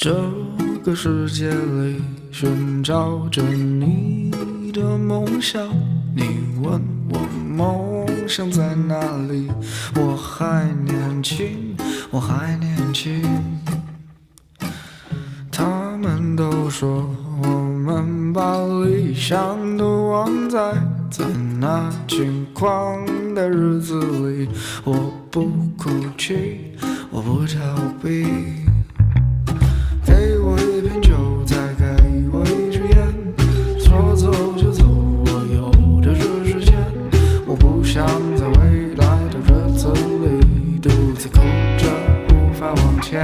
这个世界里寻找着你的梦想，你问我梦想在哪里？我还年轻，我还年轻。他们都说我们把理想都忘在那轻狂的日子里。我不哭泣，我不逃避。给我一瓶酒，再给我一支烟，说走就走，我有的是时间。我不想在未来的日子里独自哭着无法往前。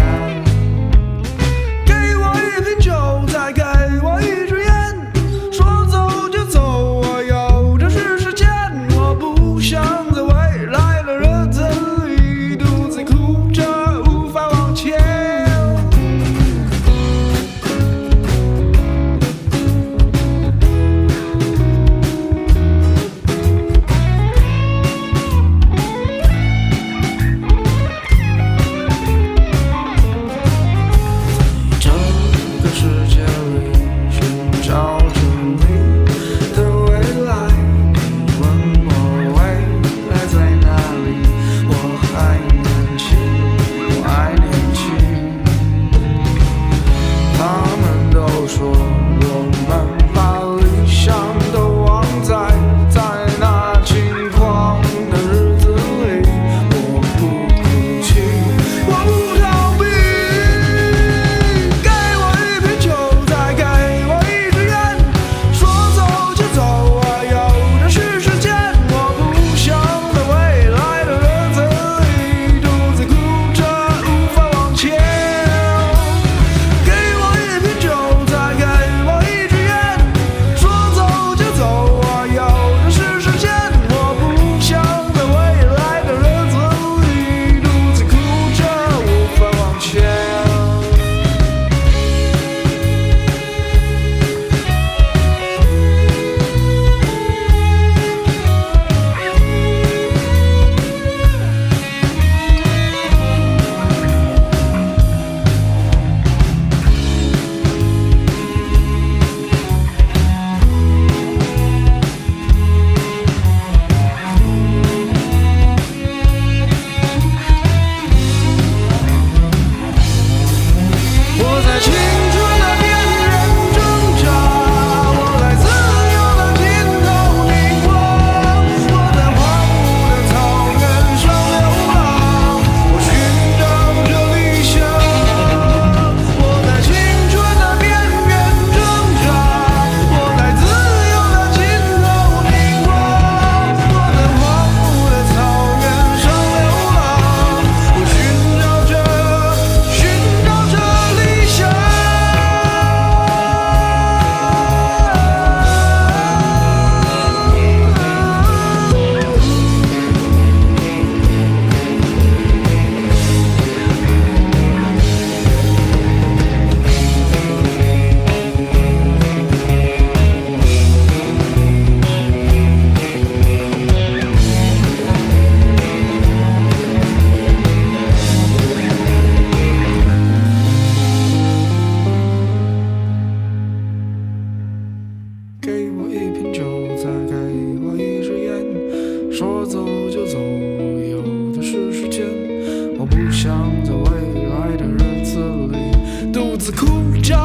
给我一瓶酒，再给我一支烟，说走就走，我有的是时间。我不想在未来的日子里独自哭着无法往前。给我一瓶酒，再给我一支烟，说走就走，我有的是时间。我不想在未来的日子里独自哭着